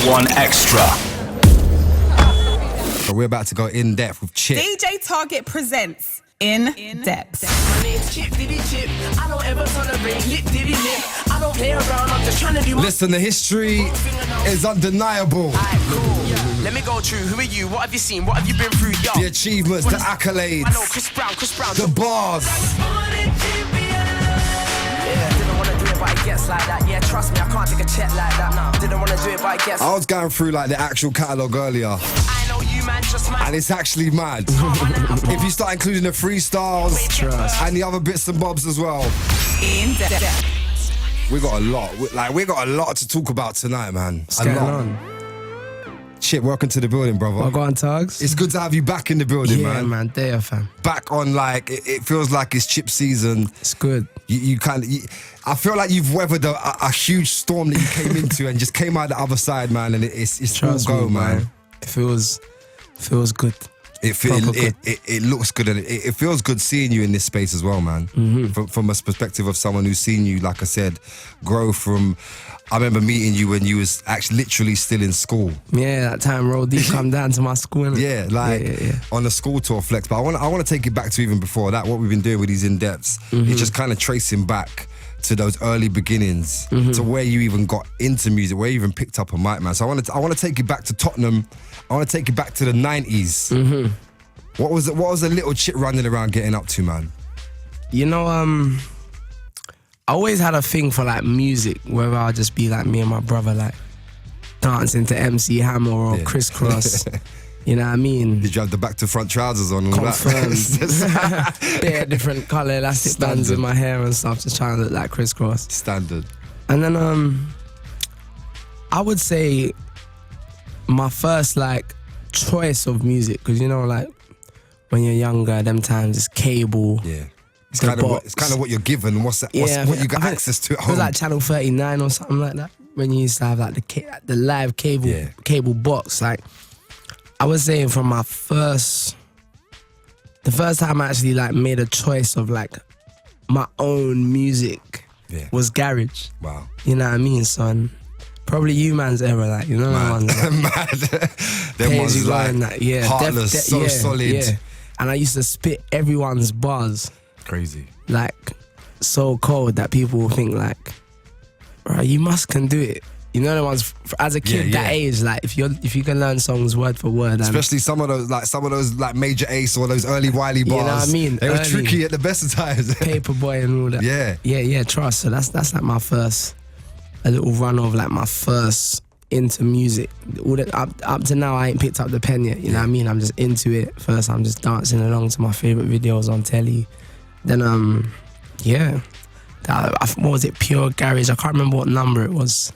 One Extra. We're about to go in depth with Chip. DJ Target presents In Depth. My name's Chip Diddy Chip. I don't ever tolerate lip diddy lip. I don't play around, I'm just trying to do my Listen, the history is undeniable. Alright, cool. Let me go through. Who are you? What have you seen? What have you been through? Yo. The achievements, the accolades, I know Chris Brown. the bars. Yeah, didn't wanna do it, but it gets like that. Yeah, trust me, I can't take a check like that. No, didn't wanna do it, but it gets. I was going through like the actual catalogue earlier, I know you, man, just man. and it's actually mad. If you start including the freestyles and the other bits and bobs as well, In Depth. we got a lot. We got a lot to talk about tonight, man. What's going on? Chip, welcome to the building, brother. What going, Tugs? It's good to have you back in the building, Yeah, man. man. There, fam. Back on, like, it feels like it's Chip season. It's good. You kind of, I feel like you've weathered a huge storm that you came into and just came out the other side, man. And it's all Trust go, me, man. It feels good. Proper good. It looks good, and it feels good seeing you in this space as well, man. From a perspective of someone who's seen you, like I said, grow from. I remember meeting you when you was actually literally still in school. Yeah, that time Roll Deep come down to my school. Innit? Yeah, like Yeah. on the school tour flex. But I want to take it back to even before that. What we've been doing with these in-depths is just kind of tracing back to those early beginnings, to where you even got into music, where you even picked up a mic, man. So I want to take you back to Tottenham. I want to take you back to the 90s. What was the little Chip running around getting up to, man? You know, I always had a thing for like music, whether I'll just be like me and my brother, like dancing to MC Hammer or Yeah. Crisscross. You know what I mean? Did you have the back to front trousers on and all Confirmed. that? Bare different colour elastic bands Standard. in my hair and stuff, just trying to look like Crisscross. Standard. And then I would say my first like choice of music, because you know, like when you're younger, them times it's cable. Yeah. It's The kind of box. what you're given. What you got I think access to at It home. was like Channel 39 or something like that, when you used to have like the live cable Yeah. cable box. Like I was saying, from the first time I actually like made a choice of like my own music Yeah. was garage. Wow. You know what I mean, son? Probably you man's era, like, you know, the ones like, Mad. Them Pays ones You like Going, like, yeah, heartless, so yeah, solid. yeah. And I used to spit everyone's bars, Crazy. like so cold that people will think like, bro, you can do it. You know the ones as a kid Yeah, that yeah. age, like if you can learn songs word for word, and Especially some of those like Major Ace or those early Wiley bars. You know what I mean? They were Early. tricky at the best of times. Paperboy and all that. Yeah. Trust. So that's like my first, a little run of like my first into music. All that up to now, I ain't picked up the pen yet. You know what I mean? I'm just into it. First, I'm just dancing along to my favorite videos on telly. Then what was it? Pure Garage. I can't remember what number it was.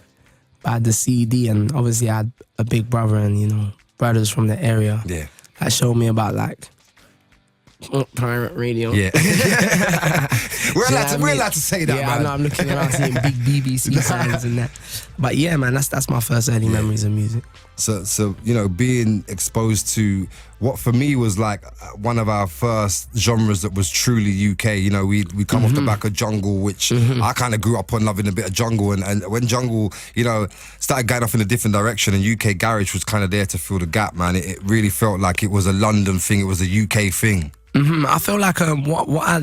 But I had the CD, and obviously I had a big brother and, you know, brothers from the area Yeah. that showed me about like pirate radio. Yeah. we're Do you know allowed what to I we're mean? allowed to say that, Yeah, man. I know. I'm looking around seeing big BBC signs and that. But yeah, man, that's my first early memories of music. So you know, being exposed to what for me was like one of our first genres that was truly UK. You know, we come off the back of jungle, which I kind of grew up on loving a bit of jungle, and when jungle, you know, started going off in a different direction, and UK garage was kind of there to fill the gap, man. It really felt like it was a London thing, it was a UK thing. I feel like what I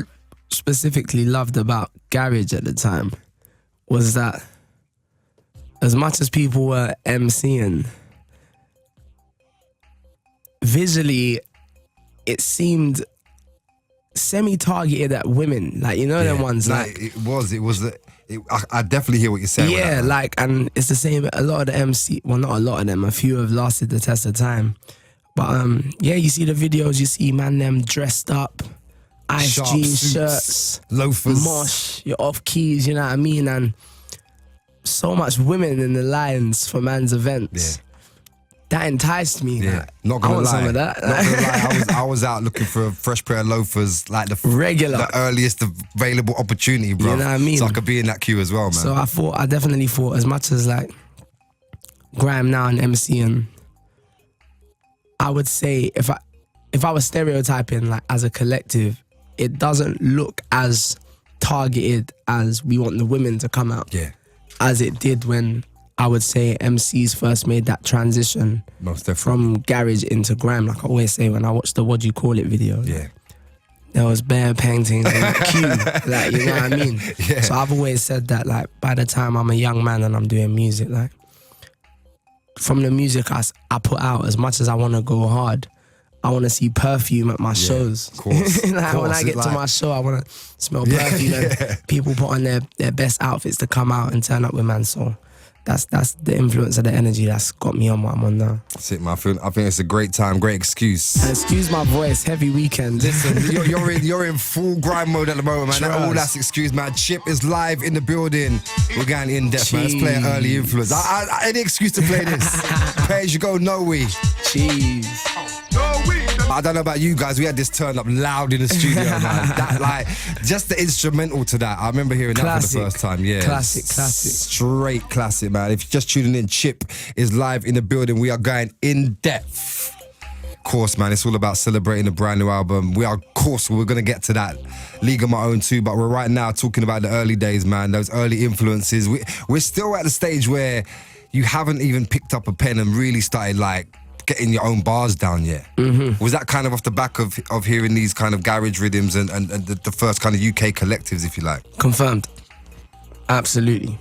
specifically loved about garage at the time was that as much as people were MCing, visually it seemed semi-targeted at women, like, you know, them ones, No, like I definitely hear what you're saying. with yeah, that, man. like, and it's the same. A lot of the MC, well, not a lot of them. A few have lasted the test of time. But yeah, you see the videos. You see man them dressed up, ice Sharp jean suits, shirts, loafers, mosh. You're off keys. You know what I mean? And so much women in the lines for man's events. Yeah. That enticed me. Yeah, like, not I gonna want lie. some of that. Not gonna lie, I was out looking for a fresh pair of loafers, like Regular. the earliest available opportunity, bro. You know what I mean? So I could be in that queue as well, man. So I definitely thought, as much as like Graham now and MCing, I would say if I was stereotyping like as a collective, it doesn't look as targeted as we want the women to come out yeah, as it did when I would say MCs first made that transition Most definitely. from garage into grime. Like I always say when I watched the What Do You Call It video. Yeah. There was bare paintings in the queue, like, you know what I mean? Yeah. So I've always said that, like, by the time I'm a young man and I'm doing music, like, from the music I put out, as much as I want to go hard, I want to see perfume at my shows. Of course. Like, Of course. when I get It's to like- my show, I want to smell perfume and people put on their best outfits to come out and turn up with, man. So that's the influence of the energy that's got me on what I'm on now. That's it, man. I think it's a great time, great excuse. And excuse my voice, heavy weekend. Listen, you're in full grind mode at the moment, man. Trust. All that's excuse, man. Chip is live in the building. We're going in depth, man. Let's play an early influence. Any excuse to play this. Pay as you go, no we. Jeez. I don't know about you guys. We had this turn up loud in the studio, man. That, like, just the instrumental to that. I remember hearing that Classic. for the first time. Yeah, Classic. straight classic, man. If you're just tuning in, Chip is live in the building. We are going in depth. Of course, man, it's all about celebrating a brand new album. We're going to get to that. League of My Own too, but we're right now talking about the early days, man. Those early influences. We're still at the stage where you haven't even picked up a pen and really started, like, getting your own bars down yet. Was that kind of off the back of hearing these kind of garage rhythms and the first kind of UK collectives, if you like? Confirmed. Absolutely,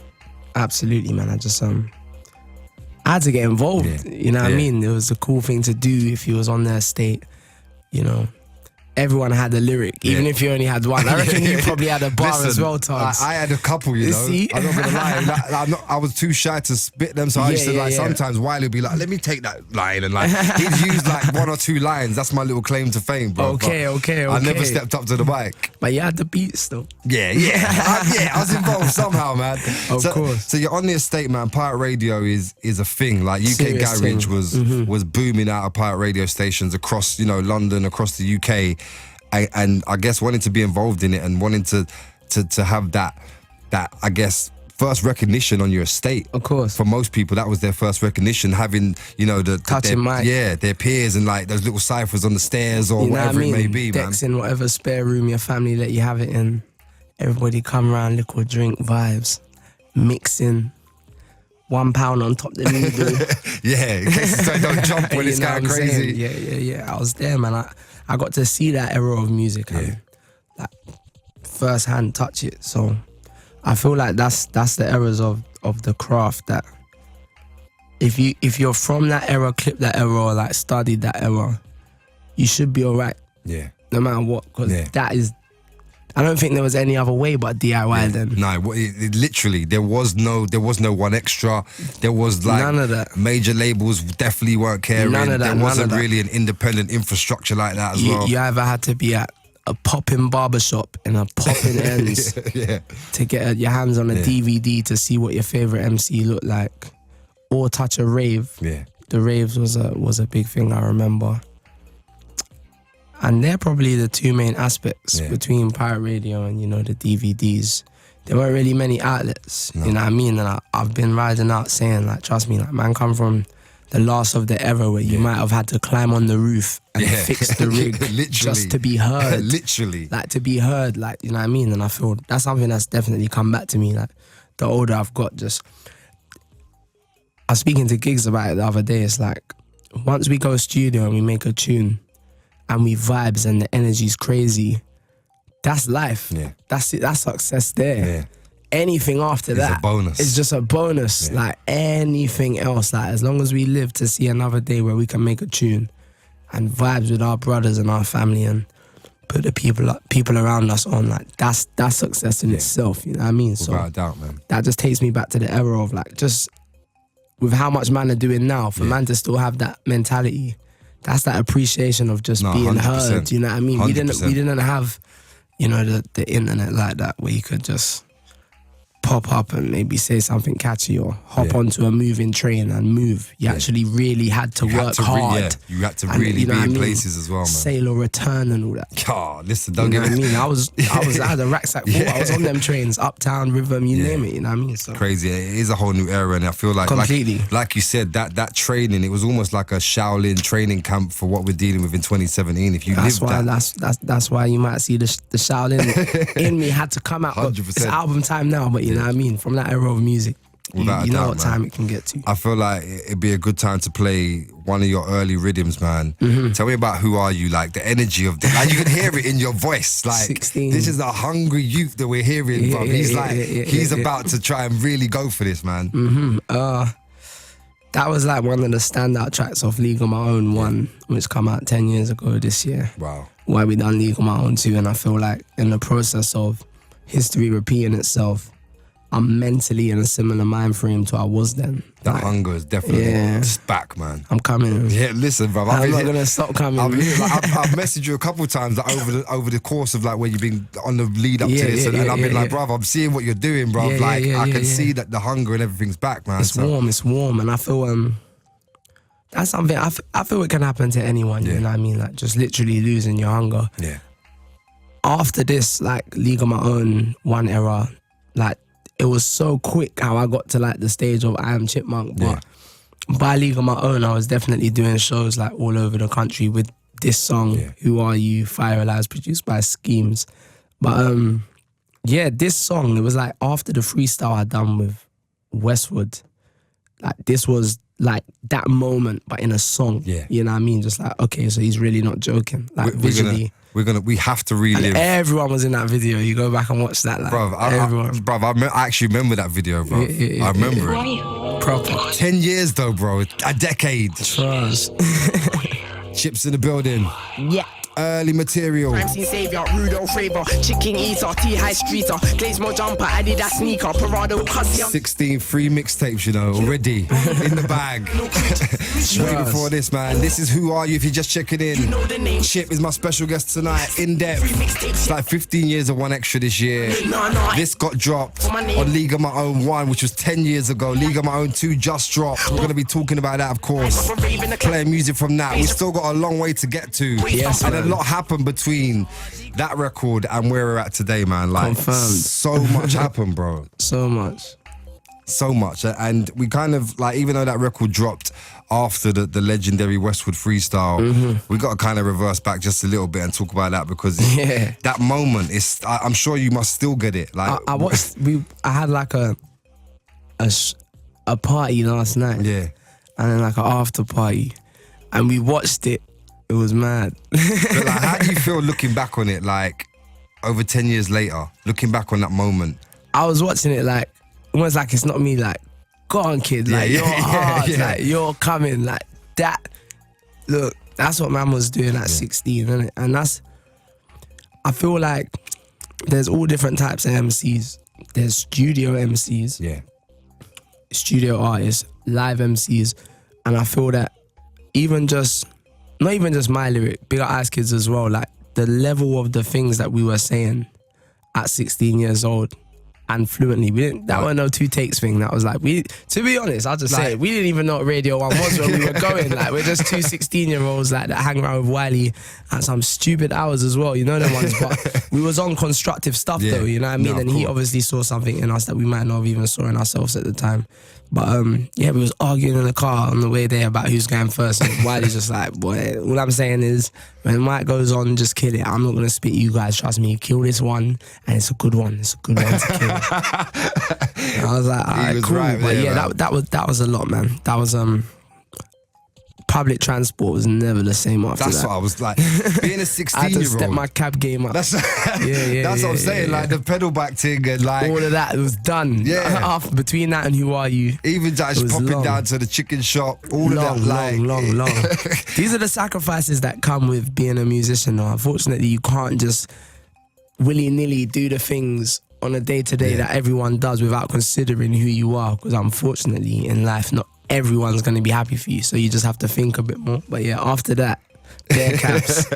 man. I just I had to get involved. Yeah. You know what I Yeah. mean? It was a cool thing to do if you was on their estate. You know, everyone had a lyric, even if you only had one. I reckon you probably had a bar as Listen, well, Tugs. I had a couple, you know. See? I'm not gonna lie. I was too shy to spit them, so I used to Yeah, like yeah. sometimes Wiley would be like, "Let me take that line," and like he'd use like one or two lines. That's my little claim to fame, bro. Okay. I never stepped up to the mic. But you had the beats though. Yeah. I was involved somehow, man. Of course. So you're on the estate, man. Pirate radio is a thing. Like UK Serious garage thing. was booming out of pirate radio stations across, you know, London, across the UK, and I guess wanting to be involved in it and wanting to have that I guess first recognition on your estate. Of course. For most people, that was their first recognition, having, you know, Touching mic. their peers and like those little ciphers on the stairs or You know what I whatever mean? it may be, man. Decks in whatever spare room your family let you have it in. Everybody come around, liquid drink vibes, mixing. £1 on top the noodle. Yeah, in case it don't jump when You it's know going what I'm crazy. saying? Yeah. I was there, man. I got to see that era of music and like first hand touch it. So I feel like that's the eras of the craft that if you're from that era, clip that era, or like studied that era, you should be alright Yeah. no matter what. Because Yeah. that is, I don't think there was any other way but DIY then. No, it literally there was no one extra. There was like None of that. Major labels definitely weren't caring. None of that, There none wasn't of that. really an independent infrastructure like that as well. You either had to be at a popping barbershop in a popping ends Yeah. to get your hands on a DVD to see what your favorite MC looked like, or touch a rave. Yeah. The raves was a big thing, I remember. And they're probably the two main aspects between pirate radio and, you know, the DVDs. There weren't really many outlets, you know what I mean? And I've been riding out saying, like, trust me, like, man, come from the last of the era where you might have had to climb on the roof and fix the rig Literally. just to be heard. Literally. Like, to be heard, like, you know what I mean? And I feel that's something that's definitely come back to me. Like, the older I've got, just... I was speaking to Gigs about it the other day. It's like, once we go studio and we make a tune and we vibes and the energy's crazy, that's life. Yeah. That's it. That's success there. Yeah. Anything after It's a that, bonus. it's just a bonus. Yeah. Like anything else, like as long as we live to see another day where we can make a tune and vibes with our brothers and our family and put the people around us on, like that's success in itself. You know what I mean? So Without a doubt, man. that just takes me back to the era of like, just with how much man are doing now, for man to still have that mentality, that's that appreciation of just No, being 100%. heard. You know what I mean? We 100%. didn't have, you know, the internet like that where you could just pop up and maybe say something catchy or hop onto a moving train and move. You actually really had to You had work to hard. you had to And, really you know be what I in mean? places as well, man. Sail or return and all that. God, listen, You don't know get what I me mean? I had a rucksack full. I was on them trains, Uptown, Rhythm, you name it. You know what I mean? So crazy. It is a whole new era, and I feel like Completely. like you said, that training, it was almost like a Shaolin training camp for what we're dealing with in 2017. If you that's lived why that, that's why you might see the Shaolin in me had to come out. But 100%. it's album time now, but you know what I mean? From that era of music, Without a you know doubt, what man. time it can get to. I feel like it'd be a good time to play one of your early rhythms, man. Mm-hmm. Tell me about Who Are You, like the energy of the, like you can hear it in your voice. Like 16. this is a hungry youth that we're hearing, Yeah, bro. yeah, He's yeah, like, yeah, he's yeah. about to try and really go for this, man. That was like one of the standout tracks off League of My Own 1, which come out 10 years ago this year. Wow. Why we done League of My Own 2, and I feel like in the process of history repeating itself, I'm mentally in a similar mind frame to I was then. That Like, hunger is definitely just back, man. I'm coming. Yeah, listen, bro. I'm not gonna stop coming. I've messaged you a couple of times like, over the course of like when you've been on the lead up to Yeah, this, yeah, and yeah, I've been yeah, like, yeah. bruv, I'm seeing what you're doing, bruv. Yeah, like yeah, I yeah, can yeah. see that the hunger and everything's back, man. It's warm, and I feel that's something I feel it can happen to anyone. Yeah. You know what I mean? Like just literally losing your hunger. Yeah. After this, like League of My Own 1 era, like it was so quick how I got to like the stage of I Am Chipmunk. But by League of My Own, I was definitely doing shows like all over the country with this song, Yeah. Who Are You, Fire Alive, produced by Schemes. But yeah, this song, it was like after the freestyle I'd done with Westwood, like this was like that moment, but in a song. Yeah. You know what I mean? Just like, okay, so he's really not joking. Like visually. We have to relive. And everyone was in that video. You go back and watch that. Like, everyone. I actually remember that video, bro. Yeah, I remember it. Proper. 10 years though, bro. A decade. Trust. Chips in the building. Yeah. Early material. MC Savior, Rudolph Raver, Chicken Eater, T-High Streeter, Glazemo Jumper, Adidas Sneaker, Parado, Cuzzy. 16 free mixtapes, you know, already in the bag. Way before this, man. This is Who Are You if you're just checking in. know the name. Chip is my special guest tonight, in depth. It's like 15 years of One Extra this year. No. This got dropped on League of My Own 1, which was 10 years ago. League of My Own 2 just dropped. We're going to be talking about that, of course. Playing music from that. We've still got a long way to get to. Yes, and man. a lot happened between that record and where we're at today, man. Like, Confirmed. so much happened, bro. So much. So much. And we kind of, like, even though that record dropped after the legendary Westwood freestyle, we got to kind of reverse back just a little bit and talk about that because Yeah. that moment is, I'm sure you must still get it. Like, I watched. I had like a party last night. yeah. And then like an after party, and we watched it. It was mad. But like, how do you feel looking back on it, like, over 10 years later, looking back on that moment? I was watching it like almost like it's not me. Like, go on, kid. Like Yeah, you're yeah, hard. yeah. Like you're coming. Like that. Look, that's what man was doing at 16, innit? And that's. I feel like there's all different types of MCs. There's studio MCs, Yeah. studio artists, live MCs, and I feel that not even just my lyric, Big Up Ice Kids as well, like the level of the things that we were saying at 16 years old and fluently. That wasn't no 2 takes thing. That was like, to be honest, I'll just say it, we didn't even know what Radio 1 was when we were going. Like, we're just 2 16-year-olds like that hang around with Wiley at some stupid hours as well, you know them ones. But we was on constructive stuff Yeah. though, you know what I mean? No, And he cool. obviously saw something in us that we might not have even saw in ourselves at the time. But yeah, we was arguing in the car on the way there about who's going first. And Wiley's just like, boy, all I'm saying is when Mike goes on, just kill it. I'm not gonna spit you guys, trust me. Kill this one, and it's a good one. It's a good one to kill. And I was like, all right, was cool. right But there, yeah, man. that was a lot, man. That was public transport was never the same after That's that. what I was like. Being a I had to step 16-year-old. my cab game up. That's yeah, that's what I'm yeah, saying. yeah, Like the pedal back thing and like all of that was done. Yeah. After, between that and Who Are You? even It just was popping long. down to the chicken shop, all of that. Like, long. These are the sacrifices that come with being a musician. Though. Unfortunately, you can't just willy-nilly do the things on a day-to-day that everyone does without considering who you are. Because unfortunately, in life, not everyone's going to be happy for you. So you just have to think a bit more. But yeah, after that, Bear cabs,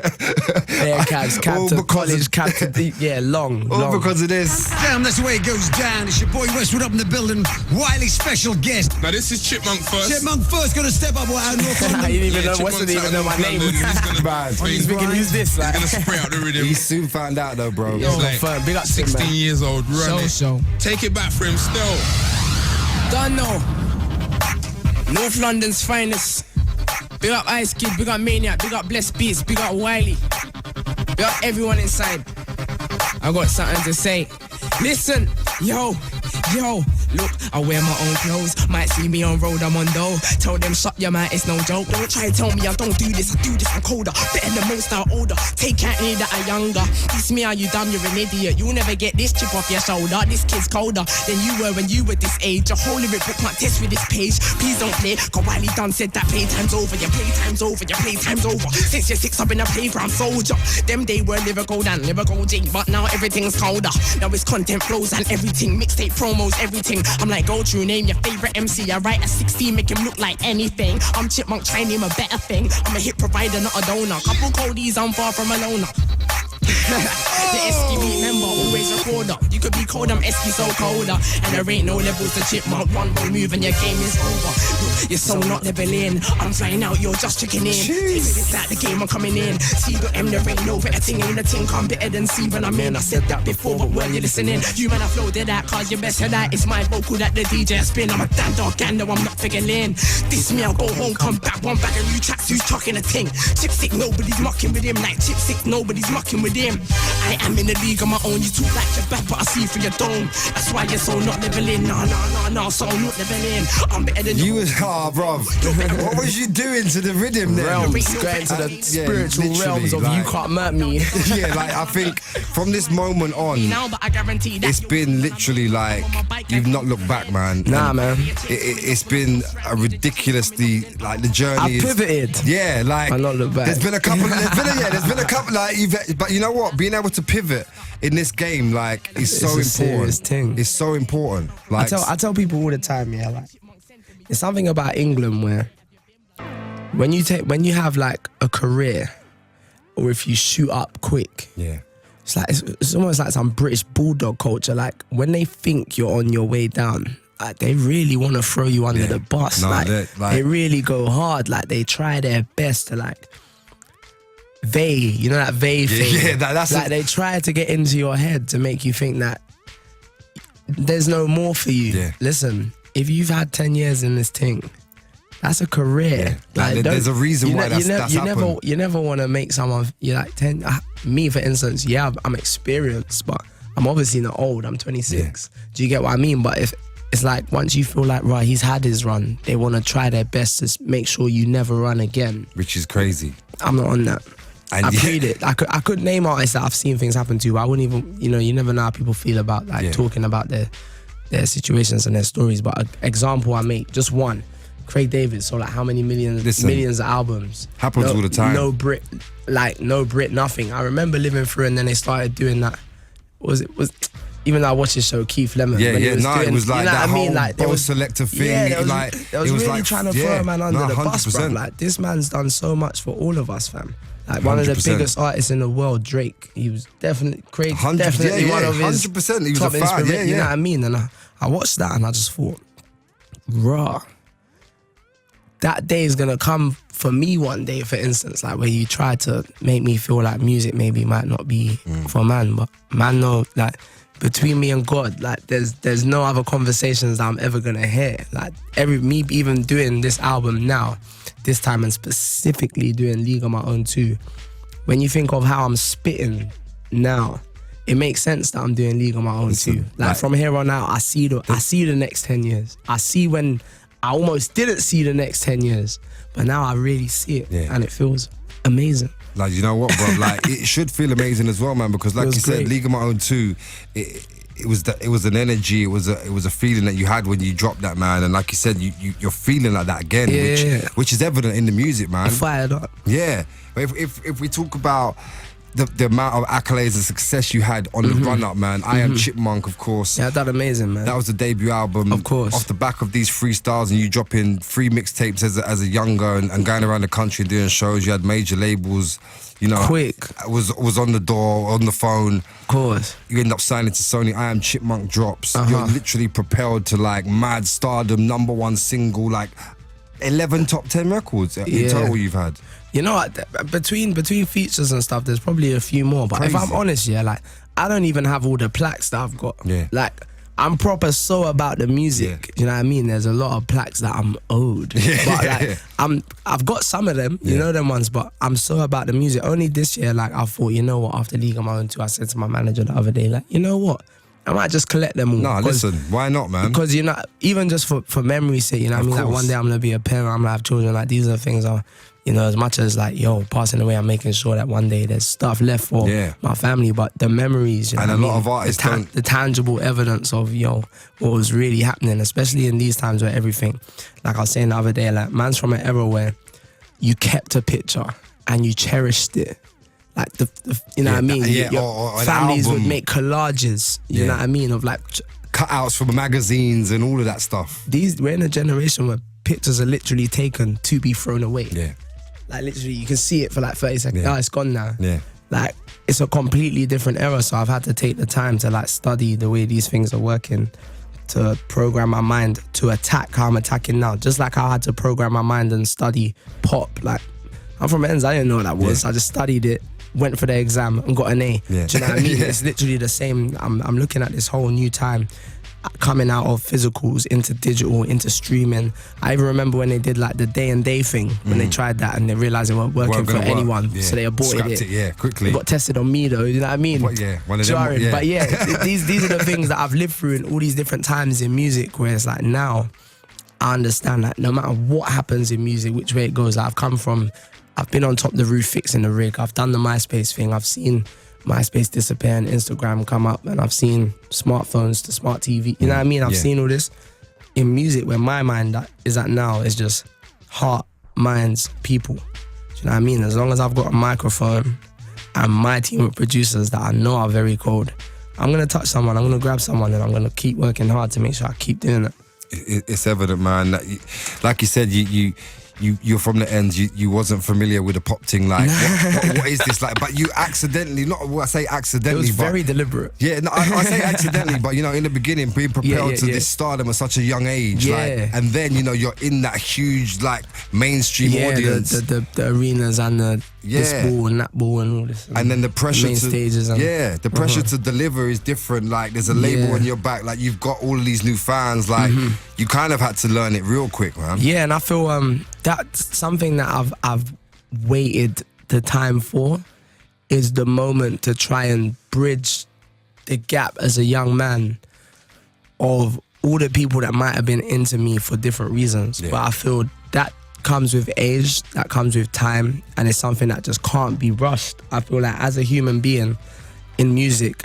cab All to because college, of- cab to deep. Yeah, long. all because of this. Damn, that's the way it goes down. It's your boy Westwood up in the building. Wiley special guest. Now this is Chipmunk first. Chipmunk first gonna step up out of North I London. didn't even know. Chipmunk's Weston didn't out even know of my North name. London. He's gonna Bad. He's thinking, who's this? Like, He's gonna spray out the rhythm. He soon found out though, bro. Yo. He's like confirm. Big up to him, 16 man. years old, running. So. Take it back for him still. Don't know. North London's finest. Big up Ice Kid, big up Maniac, big up Blessed Beats, big up Wiley. Big up everyone inside. I got something to say. Listen, yo, look, I wear my own clothes. Might see me on road, I'm on dough. Tell them shut your mouth, it's no joke. Don't try to tell me I don't do this, I do this, I'm colder. Better than most are older. Take out any that are younger. This me, are you dumb, you're an idiot. You'll never get this chip off your shoulder. This kid's colder than you were when you were this age. Your whole lyric book can't test with this page. Please don't play, cause Wiley done said that playtime's over. Your playtime's over, your playtime's over. Since you're 6, I've been a playground soldier. Them day were lyrical and lyrical G, but now everything's colder. Now it's content flows and everything. Mixtape promos, everything. I'm like, go through, name your favorite MC. I write at 16, make him look like anything. I'm Chipmunk, try name a better thing. I'm a hit provider, not a donor. Couple coldies, I'm far from a loner. The Esky beat member, always recorder. You could be cold, I'm Esky so colder. And there ain't no levels to Chipmunk. One more move and your game is over. You're so not leveling. I'm flying out, you're just checking in. It's like the game, I'm coming in. C got M, there ain't no better thing. Ain't a thing, I'm better than C when I'm in. I said that before, but when you're listening, you man, I flow to that, cause you're best at that. It's my vocal that the DJ spin. I'm a damn dog, and no, I'm not figuring. This me, I'll go home, come back, one bag of new tracks, who's chucking a thing. Chipstick, nobody's mucking with him. Like Chipstick, nobody's mucking with him. I am in the league on my own. You talk like you're back, but I see through your dome. That's why you're so not leveling. No, so not leveling. I'm better than You was hard, bruv. What was you doing to the rhythm then? Realms, going to the spiritual literally, realms of like- you can't murk me. Yeah, like I think from this moment on, now, but I guarantee that it's been literally like you've not looked back, man. Nah, And man. It's been a ridiculously like the journey. I is- pivoted. Yeah, like I not look back. There's been a couple. There's been a couple. Like but you know what? Being able to pivot in this game, like, is so It's a important. serious thing. It's so important. Like, I tell people all the time, yeah, like there's something about England where when you have like a career, or if you shoot up quick, yeah. it's almost like some British bulldog culture. Like when they think you're on your way down, like they really want to throw you under the bus. No, like they- they really go hard. Like they try their best to like. You know that thing? yeah, that's like a- they try to get into your head to make you think that there's no more for you. Yeah. Listen, if you've had 10 years in this thing, that's a career. Like, don't- there's a reason you why ne- that's you happened. never, you never want to make someone, you're like 10, me for instance, yeah, I'm experienced, but I'm obviously not old, I'm 26. Do you get what I mean? But if it's like once you feel like, right, he's had his run, they want to try their best to make sure you never run again. Which is crazy. I'm not on that. And I yeah. prayed it. I could name artists that I've seen things happen to, but I wouldn't even, you never know how people feel about like Yeah. talking about their situations and their stories. But an example I make, just one, Craig David. So like how many millions of albums? Happens all the time. No Brit, nothing. I remember living through, and then they started doing that. Even though I watched his show, Keith Lemon. Yeah, when he yeah, was no, doing, it was like you know that what I mean? whole Like, there Bo was- Selector thing. Yeah, there was, like, there was it was really like, trying to throw a man under the bus, 100%. bro. Like, this man's done so much for all of us, fam. Like, one of the 100%. biggest artists in the world, Drake. He was definitely, Craig, 100%, definitely yeah, one of his 100%. He was top a fan, inspira- yeah, You know yeah. what I mean? And I watched that and I just thought, raw. That day is gonna come for me one day, for instance, like where you try to make me feel like music maybe might not be for man, but man, no, like between me and God, like there's no other conversations that I'm ever gonna hear. Like me even doing this album now, this time, and specifically doing League on my own too. When you think of how I'm spitting now, it makes sense that I'm doing League on my own Listen, too. Like from here on out, I see the next 10 years. I see when I almost didn't see the next 10 years, but now I really see it, Yeah. and it feels amazing. Like, you know what, bro? Like, it should feel amazing as well, man. Because, like Feels you said, great. League of My Own too. It was an energy. It was a feeling that you had when you dropped that, man. And like you said, you're feeling like that again, Yeah. which is evident in the music, man. Fired up. Yeah, but if we talk about the amount of accolades and success you had on the run up, man. I Am Chipmunk, of course. Yeah, I done amazing, man. That was the debut album. Of course. Off the back of these freestyles, and you dropping 3 mixtapes as a younger and going around the country and doing shows. You had major labels, you know. Quick. Was on the door, on the phone. Of course. You end up signing to Sony. I Am Chipmunk drops. Uh-huh. You're literally propelled to like mad stardom, #1 single, like 11 top 10 records in Yeah. total you've had. You know what? Between features and stuff, there's probably a few more. But if I'm Crazy. honest, yeah, like I don't even have all the plaques that I've got. Yeah. Like I'm proper so about the music. You know what I mean? There's a lot of plaques that I'm owed. But like I've got some of them, you know them ones, but I'm so about the music. Only this year, like I thought, you know what, after League on My Own too, I said to my manager the other day, like, you know what? I might just collect them all. Nah, 'Cause- listen, why not, man? Because, you know, even just for memory's sake, you know what I Of mean? Like, course. one day I'm going to be a parent, I'm going to have children. Like, these are the things you know, as much as like, yo, passing away, I'm making sure that one day there's stuff left for Yeah. my family. But the memories, you know And what a I lot mean? of artists don't- the tangible evidence of, yo, what was really happening, especially in these times where everything, like I was saying the other day, like, man's from an era where you kept a picture and you cherished it. Like, you know Yeah, what I mean? yeah, Your or an families would album. make collages, you Yeah. know what I mean? Of like, Cutouts from magazines and all of that stuff. we're in a generation where pictures are literally taken to be thrown away. Yeah. Like, literally, you can see it for like 30 seconds. Yeah. Oh, it's gone now. Yeah. Like, it's a completely different era. So I've had to take the time to like study the way these things are working, to program my mind to attack how I'm attacking now. Just like how I had to program my mind and study pop. Like, I'm from ends, I didn't know what that was. Yeah. I just studied it, went for the exam and got an A. Yeah. Do you know what I mean? Yeah. It's literally the same. I'm looking at this whole new time coming out of physicals into digital, into streaming. I even remember when they did like the day and day thing, when they tried that and they realized it weren't working Weren't for gonna work. anyone. Yeah. So they aborted Scrapped it, yeah, quickly. It got tested on me though, you know what I mean? What, yeah, one of them, Jarring. yeah. But yeah, these are the things that I've lived through in all these different times in music, where it's like now I understand that no matter what happens in music, which way it goes, like I've been on top of the roof fixing the rig, I've done the MySpace thing, I've seen MySpace disappear and Instagram come up, and I've seen smartphones to smart TV, you know what I mean? I've Yeah. seen all this. In music, where my mind is at now is just heart, minds, people. Do you know what I mean? As long as I've got a microphone and my team of producers that I know are very cold, I'm going to touch someone, I'm going to grab someone, and I'm going to keep working hard to make sure I keep doing it. It's evident, man. That like you said, you're from the ends. You wasn't familiar with the pop thing. Like, what is this like? But you accidentally, not what I say It accidentally, was but very deliberate. yeah, no, I say accidentally, but you know, in the beginning, being propelled Yeah, to yeah. this stardom at such a young age, Yeah. like, and then you know you're in that huge like mainstream Yeah, audience. the arenas and this Yeah. ball and that ball and all this. And then the pressure main to stages and the pressure to deliver is different. Like there's a label Yeah. on your back. Like you've got all of these new fans. Like you kind of had to learn it real quick, man. Yeah, and I feel that's something that I've waited the time for, is the moment to try and bridge the gap as a young man of all the people that might have been into me for different reasons. Yeah. But I feel that comes with age, that comes with time, and it's something that just can't be rushed. I feel like as a human being in music,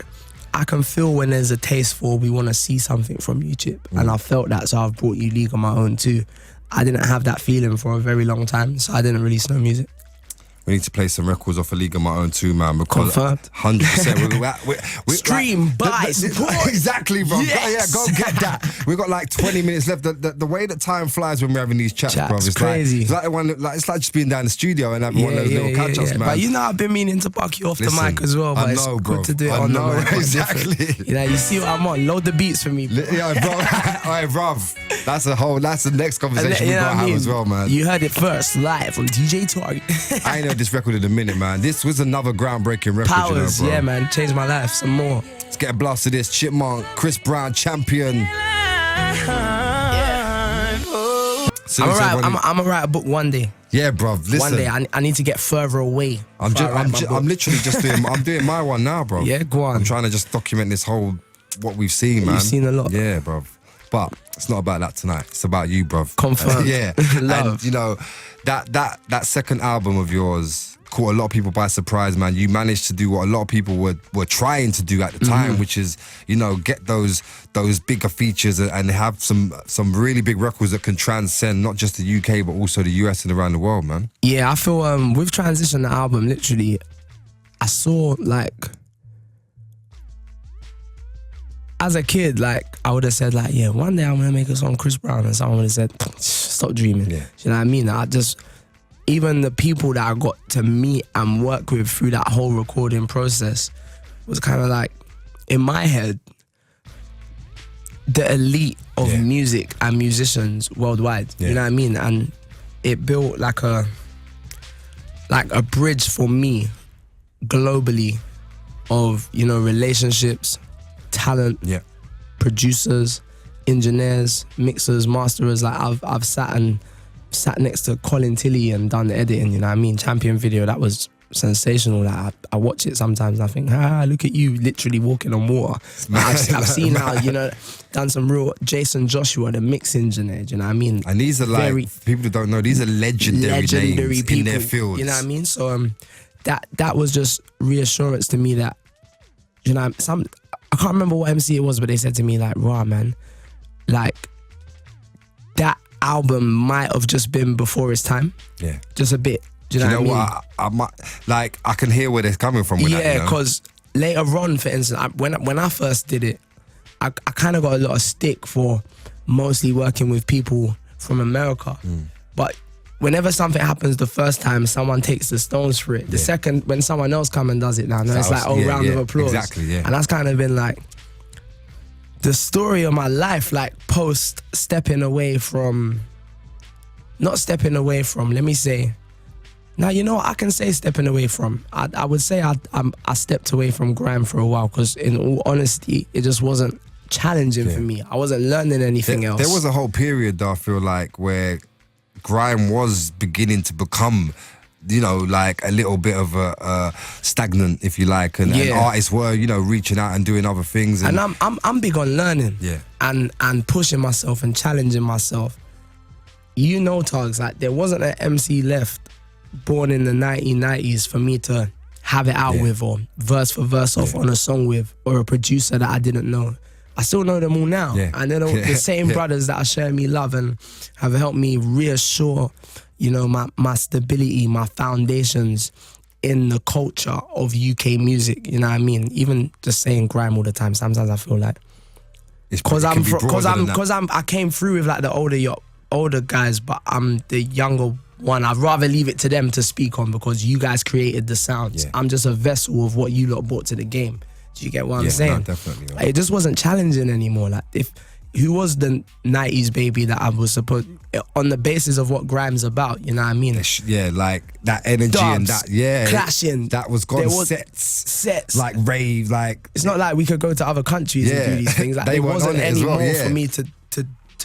I can feel when there's a taste for we want to see something from you, Chip. And I felt that, so I've brought you League on my own too. I didn't have that feeling for a very long time, so I didn't release no music. We need to play some records off a League of My Own too, man. Because Confirmed. 100%. We Stream, buy, support. Exactly, bro. Yes. Go get that. We've got like 20 minutes left. The way that time flies when we're having these chats, bro. Chat's It's crazy. It's like just being down the studio and having one of those little catch-ups, man. But you know, I've been meaning to buck you off the Listen, mic as well, but I it's know, good bro. to do it I on know, the mic. It's different. exactly. You know, you see what I'm on. Load the beats for me. Yeah, bro. Alright, bruv. That's the next conversation we You know gotta what I have mean? as well, man. You heard it first, live from DJ Target. I ain't heard this record in a minute, man. This was another groundbreaking record, Powers, you know, bro. yeah, man. Changed my life. Some more. Let's get a blast of this. Chipmunk, Chris Brown, Champion. So, I'm gonna write a book one day. yeah, bruv. Listen, One day, I need to get further away. I'm literally just doing. I'm doing my one now, bro. Yeah, go on. I'm trying to just document this whole what we've seen, man. You've seen a lot. Yeah, bruv. But it's not about that tonight. It's about you, bruv. Confirmed. Yeah. Love. And you know that second album of yours caught a lot of people by surprise, man. You managed to do what a lot of people were trying to do at the time, which is, you know, get those bigger features and have some really big records that can transcend not just the UK but also the US and around the world, man. Yeah, I feel with Transition, the album, literally, I saw like, as a kid, like I would have said like, yeah, one day I'm gonna make a song Chris Brown, and someone would have said, stop dreaming. Yeah. Do you know what I mean? Even the people that I got to meet and work with through that whole recording process was kind of like, in my head, the elite of Yeah. music and musicians worldwide. Yeah. You know what I mean? And it built like a bridge for me globally of, you know, relationships, talent, Yeah. producers, engineers, mixers, masterers. Like I've sat next to Colin Tilley and done the editing, you know what I mean? Champion video, that was sensational. Like I watch it sometimes and I think, look at you literally walking on water. I've seen how, done some real Jason Joshua, the mix engineer, do you know what I mean? And these are like, people who don't know, these are legendary names people in their fields. You know what I mean? So that was just reassurance to me that, I can't remember what MC it was, but they said to me like, "Raw, man, like that album might have just been before its time, Yeah. just a bit." Do you know what I mean? What? I can hear where they're coming from with that. Yeah, you know? because later on, for instance, when I first did it, I kind of got a lot of stick for mostly working with people from America. But whenever something happens the first time, someone takes the stones for it. The second, when someone else comes and does it now, it's like, round of applause. Exactly, yeah. And that's kind of been like the story of my life, like post stepping away from, not stepping away from, let me say, now, I can say stepping away from. I would say I stepped away from grime for a while because, in all honesty, it just wasn't challenging for me. I wasn't learning anything else. There was a whole period, though, I feel like, where grime was beginning to become, like a little bit of a stagnant, if you like, and artists were, reaching out and doing other things. And I'm big on learning, and pushing myself and challenging myself. Tugs, like there wasn't an MC left born in the 1990s for me to have it out with, or verse for verse off on a song with, or a producer that I didn't know. I still know them all now. And they're the same brothers that are showing me love and have helped me reassure, my stability, my foundations in the culture of UK music. You know what I mean? Even just saying grime all the time, sometimes I feel like, because I came through with like the older guys, but I'm the younger one. I'd rather leave it to them to speak on because you guys created the sounds. I'm just a vessel of what you lot brought to the game. Do you get what I'm saying? No, definitely. Like, it just wasn't challenging anymore. Like, who was the 90s baby that I was supposed, on the basis of what grime's about, you know what I mean? Yeah, like that energy and Dubs, that, clashing. that was gone. There was sets, like rave, like. It's not like we could go to other countries and do these things. Like, there wasn't any more for me to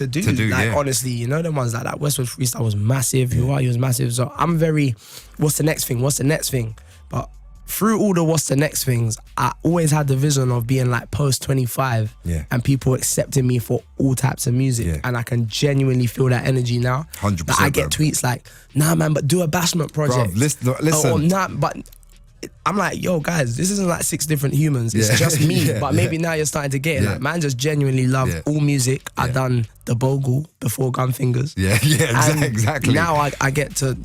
do. Honestly, the ones like that. Westwood Freestyle was massive. Hawaii was massive. So I'm very, what's the next thing? But through all the what's the next things, I always had the vision of being like post 25 and people accepting me for all types of music. And I can genuinely feel that energy now. 100%. Like, I get tweets like, "Nah, man, but do a Bashment project." Bruv, listen. Or, "Nah, but..." I'm like, yo, guys, this isn't like 6 different humans. It's just me. But maybe now you're starting to get it. Like, man just genuinely love all music. I done the Bogle before Gunfingers. Exactly. Now I get to,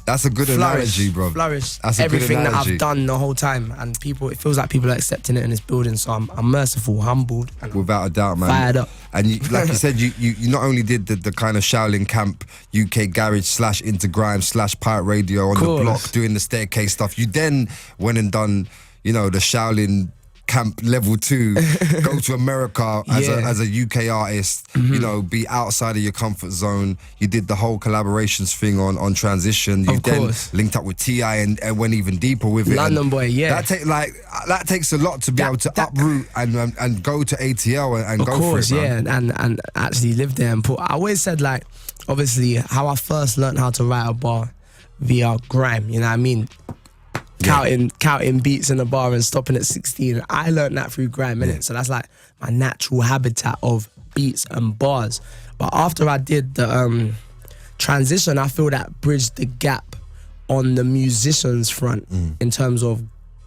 that's a good analogy, bro. Flourish. That's a everything good that analogy. I've done the whole time, and it feels like people are accepting it in this building. So I'm merciful, humbled, and without a doubt, man. Fired up. And like you said, you not only did the kind of Shaolin Camp UK garage / into grime / pirate radio on the block doing the staircase stuff. You then went and done, the Shaolin Camp level 2, go to America as a UK artist, be outside of your comfort zone. You did the whole collaborations thing on Transition. You then linked up with T.I. and went even deeper with it. London Boy, That takes a lot to be able to uproot and go to ATL and go for it, man. and actually live there and I always said, like, obviously how I first learned how to write a bar via grime, you know what I mean? Counting beats in a bar and stopping at 16. I learned that through grime, innit? So that's like my natural habitat of beats and bars. But after I did the Transition, I feel that bridged the gap on the musicians front in terms of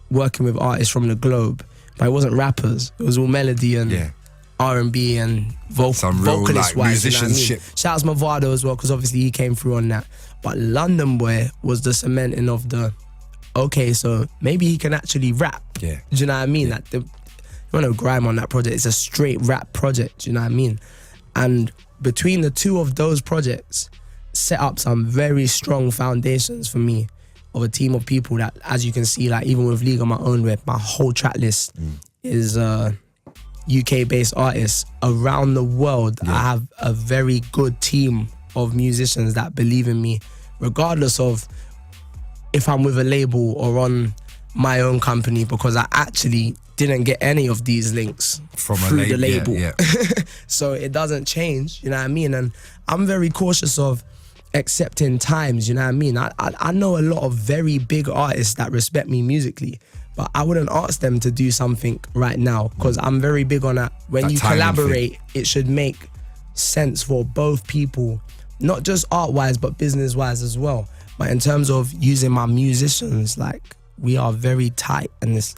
working with artists from the globe. But it wasn't rappers. It was all melody and R&B and vocalist wise. Musicianship. Shout out to Mavado as well, because obviously he came through on that. But London Boy was the cementing of the, okay, so maybe he can actually rap. Yeah. Do you know what I mean? Like, you want to grime on that project. It's a straight rap project. Do you know what I mean? And between the two of those projects, set up some very strong foundations for me of a team of people that, as you can see, like even with League on my own, where my whole track list is UK-based artists around the world. I have a very good team of musicians that believe in me, regardless of if I'm with a label or on my own company, because I actually didn't get any of these links through the label. Yeah. So it doesn't change, you know what I mean? And I'm very cautious of accepting times, you know what I mean? I know a lot of very big artists that respect me musically, but I wouldn't ask them to do something right now because I'm very big on that. When That you timing collaborate, it should make sense for both people, not just art-wise, but business-wise as well. But in terms of using my musicians, like, we are very tight, and this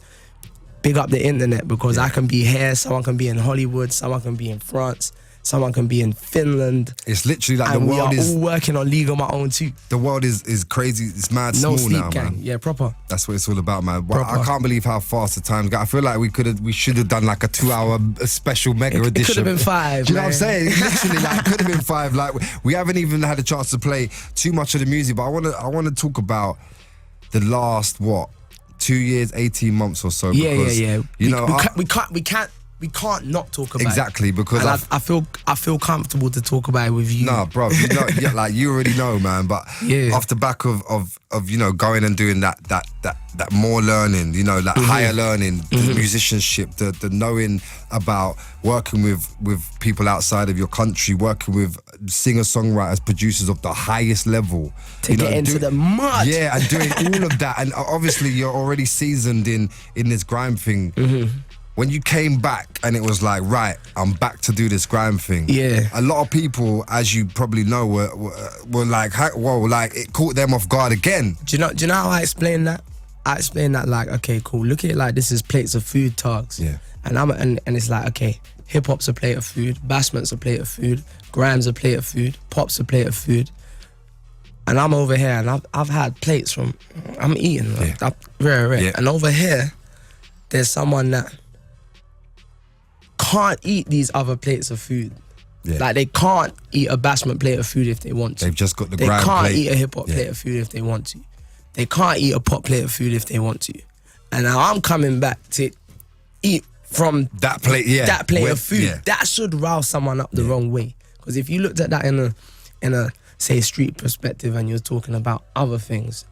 big up the internet because I can be here, someone can be in Hollywood, someone can be in France, someone can be in Finland. It's literally like And the we are world is all working on League of My Own too. the world is crazy. It's mad No small sleep now, gang. man. Yeah, proper. That's what it's all about, man. Well, I Proper. can't believe how fast the time's got. I feel like we should have done like a 2-hour special mega edition. It could have been 5. Do you know what I'm man. saying? Literally, like, it could have been 5. Like, we haven't even had a chance to play too much of the music, but I wanna talk about the last 2 years, 18 months or so. Yeah. Because, You know, we can't not talk about exactly it. because And I feel comfortable to talk about it with you. Nah, bro, you know, like you already know, man. But Yeah. off the back of you know going and doing that more learning, you know, like higher learning, the musicianship, the knowing about working with people outside of your country, working with singer-songwriters, producers of the highest level, To you know, get into the mud. yeah, and doing all of that, and obviously you're already seasoned in this grime thing. When you came back and it was like, right, I'm back to do this grime thing. Yeah. A lot of people, as you probably know, were like, whoa, like it caught them off guard again. Do you know how I explain that? I explain that like, okay, cool. Look at it like this is plates of food talks. Yeah. And it's like, okay, hip hop's a plate of food, Bashment's a plate of food, grime's a plate of food, pop's a plate of food. And I'm over here and I've had plates from, I'm eating, like, Yeah. rare. Yeah. And over here, there's someone that can't eat these other plates of food. Yeah. Like they can't eat a Bashment plate of food if they want to. They've just got the They grime can't plate. eat a hip hop Yeah. plate of food if they want to. They can't eat a pop plate of food if they want to. And now I'm coming back to eat from That plate, yeah. that plate Where- of food. yeah. That should rouse someone up the wrong way. Because if you looked at that in a say street perspective and you're talking about other things,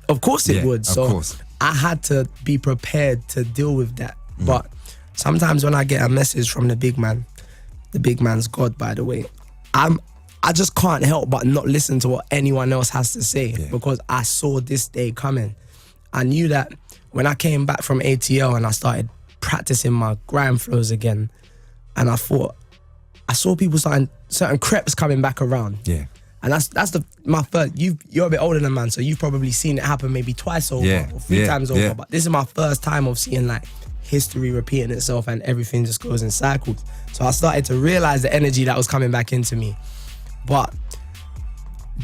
of course it Yeah, would. of So course. I had to be prepared to deal with that. But sometimes when I get a message from the big man's God, by the way, I just can't help but not listen to what anyone else has to say because I saw this day coming. I knew that when I came back from ATL and I started practicing my grime flows again, and I saw people certain creps coming back around. Yeah. And that's my first. You're a bit older than man, so you've probably seen it happen maybe twice over Yeah, or 3 yeah, times over. yeah. But this is my first time of seeing like history repeating itself and everything just goes in cycles. So I started to realize the energy that was coming back into me. But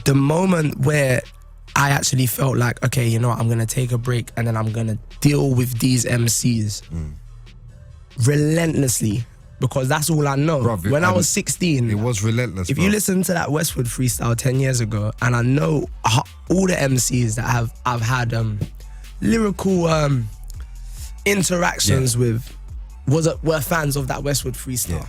the moment where I actually felt like, okay, you know what, I'm gonna take a break and then I'm gonna deal with these MCs relentlessly because that's all I know. Bruv, when I and was 16, It was relentless, if bro. you listen to that Westwood freestyle 10 years ago, and I know all the MCs that I've had lyrical interactions with were fans of that Westwood freestyle. Yeah.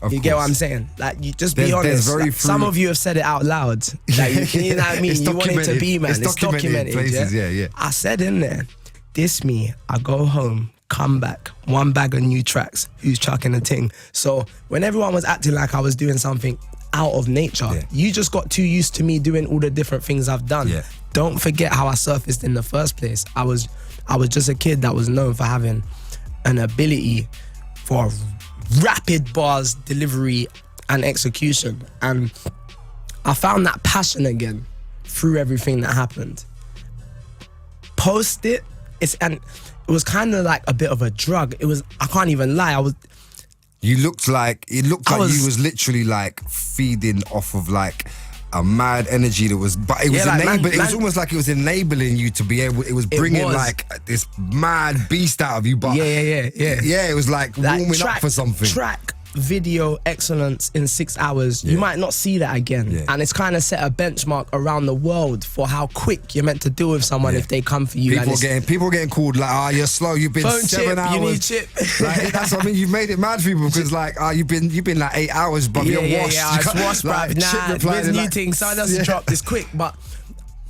Of You get what course. I'm saying? Like, you just There's- be honest. there's very Like, some few- of you have said it out loud. Like, you know what I mean? It's You want it to documented. be, man. It's It's documented in documented. places, yeah. I said in there, this me, I go home, come back, 1 bag of new tracks, who's chucking a ting. So when everyone was acting like I was doing something out of nature, Yeah. you just got too used to me doing all the different things I've done. Yeah. Don't forget how I surfaced in the first place. I was just a kid that was known for having an ability for rapid bars, delivery, and execution. And I found that passion again through everything that happened. Post it, it was kind of like a bit of a drug. I can't even lie. It looked like you was- was literally like feeding off of like a mad energy that was, but it was Yeah, like, enabling. It was man- almost like it was enabling you to be able. It was bringing was. like this mad beast out of you. But Yeah. yeah, it was like warming up for something. Track video excellence in 6 hours. You Yeah. might not see that again. Yeah. And it's kind of set a benchmark around the world for how quick you're meant to deal with someone Yeah. if they come for you. People and it's- are getting called like, you're slow. You've been Phone 7 chip, hours. you need chip. Like, that's what I mean. You've made it mad for people because like, you've been like 8 hours, but you're washed. Yeah, it's washed, like, bruv. chip Nah, replied there's in, new like, things. Someone else yeah. dropped this quick, but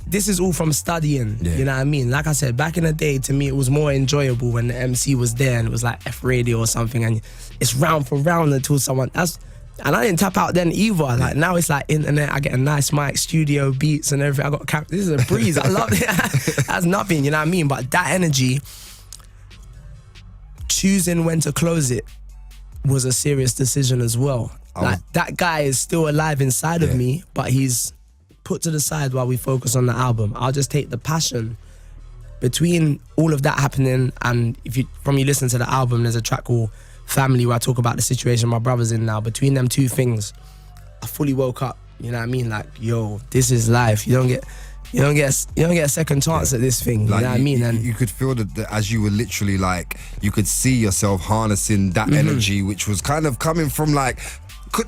this is all from studying. Yeah. You know what I mean? Like I said, back in the day, to me, it was more enjoyable when the MC was there and it was like F Radio or something, and it's round for round until someone. And I didn't tap out then either. Like now it's like internet. I get a nice mic, studio beats and everything. I got this is a breeze. I love it. That's nothing, you know what I mean? But that energy, choosing when to close it, was a serious decision as well. Like that guy is still alive inside of me, but he's put to the side while we focus on the album. I'll just take the passion between all of that happening, and if you listen to the album, there's a track called Family where I talk about the situation my brother's in now. Between them two things, I fully woke up. You know what I mean? Like, yo, this is life. You don't get a second chance at this thing. Like, you know what I mean? And you could feel that as you were literally like, you could see yourself harnessing that energy, which was kind of coming from like,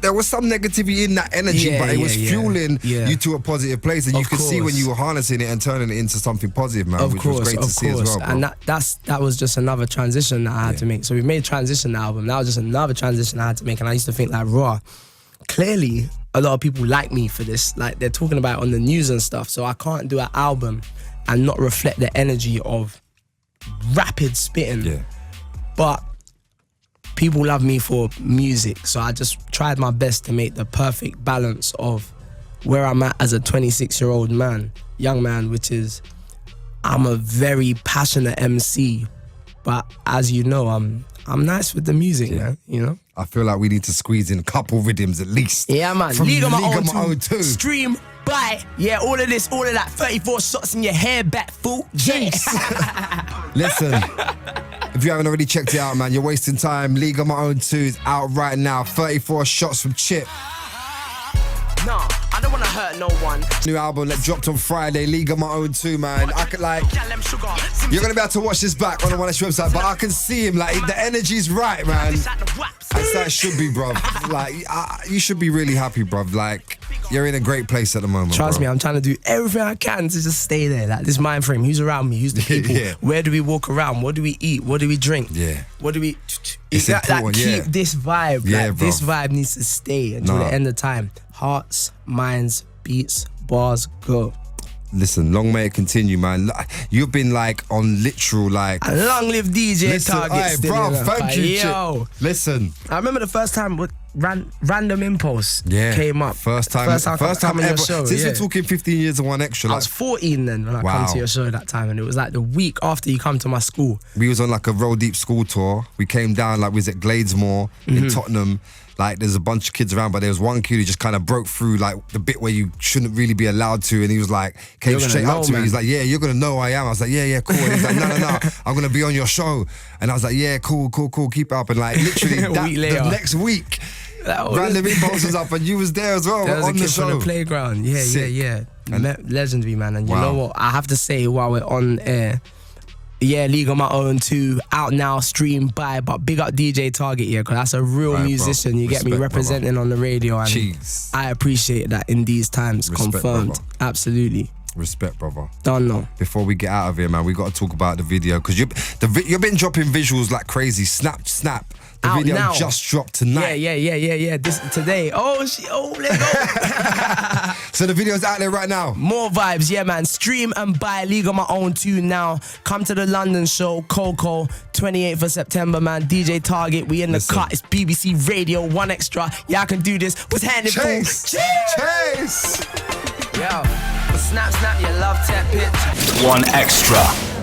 there was some negativity in that energy, but it was fueling you to a positive place, and you could see when you were harnessing it and turning it into something positive, man, which was great to see as well, bro. And that was just another transition that I had to make. So we made Transition the album. That was just another transition I had to make, and I used to think like, raw, clearly a lot of people like me for this. Like, they're talking about it on the news and stuff, so I can't do an album and not reflect the energy of rapid spitting. Yeah. But people love me for music, so I just tried my best to make the perfect balance of where I'm at as a 26-year-old young man, which is, I'm a very passionate MC, but as you know, I'm nice with the music, man, you know? I feel like we need to squeeze in a couple rhythms at least. Yeah, man. From League of My League of My Own Own 2. Stream, buy. Yeah, all of this, all of that. 34 shots in your hair back, fool. Jinx. Listen, if you haven't already checked it out, man, you're wasting time. League of My Own 2 is out right now. 34 shots from Chip. No, I don't want to hurt no one. New album that dropped on Friday, League of My Own 2, man. I could like, you're going to be able to watch this back on the One Extra website, but I can see him, like, the energy's right, man. That's how it should be, bruv. Like, you should be really happy, bruv. Like, you're in a great place at the moment, Trust bro. me, I'm trying to do everything I can to just stay there. Like, this mind frame, who's around me, who's the people, where do we walk around, what do we eat, what do we drink, what do we... It's important, keep this vibe. Yeah, like, bro. this vibe needs to stay until the end of time. Hearts, minds, beats, bars, go. Listen, long may it continue, man. You've been like on literal like... And long live DJ Listen, Target. bro, thank you, yo. Chip. Listen. I remember the first time with Random Impulse came up. First time coming ever. your show. Since we're talking 15 years of One Extra. I was 14 then when I come to your show that time, and it was like the week after you come to my school. We was on like a Roll Deep school tour. We came down, like we was at Gladesmore in Tottenham. Like, there's a bunch of kids around, but there was one kid who just kind of broke through like the bit where you shouldn't really be allowed to, and he was like, came straight up to me. He's like, yeah, you're gonna know who I am. I was like, yeah, cool. And he's like, no, I'm gonna be on your show. And I was like, yeah, cool, keep it up. And like literally the next week, Random Impulse was up, and you was there as well there was on a kid the show. from the playground. Yeah. Legendary, man. And you Wow. know what? I have to say while we're on air, League of My Own 2, out now, stream, buy, but big up DJ Target, because that's a real musician. Bro. You get me representing on the radio, and Jeez. I appreciate that in these times. Respect, confirmed. brother. Absolutely. Respect, brother. Don't know. Before we get out of here, man, we got to talk about the video, because you've been dropping visuals like crazy. Snap. The Out video now. just dropped tonight. Yeah. This today. Let's go. So the video's out there right now. More vibes, yeah, man. Stream and buy League of My Own 2 now. Come to the London show, Coco, 28th of September, man. DJ Target, we in the cut. It's BBC Radio, One Extra. Yeah, I can do this. What's happening, Chase! Yo, snap, you love that bitch. One Extra.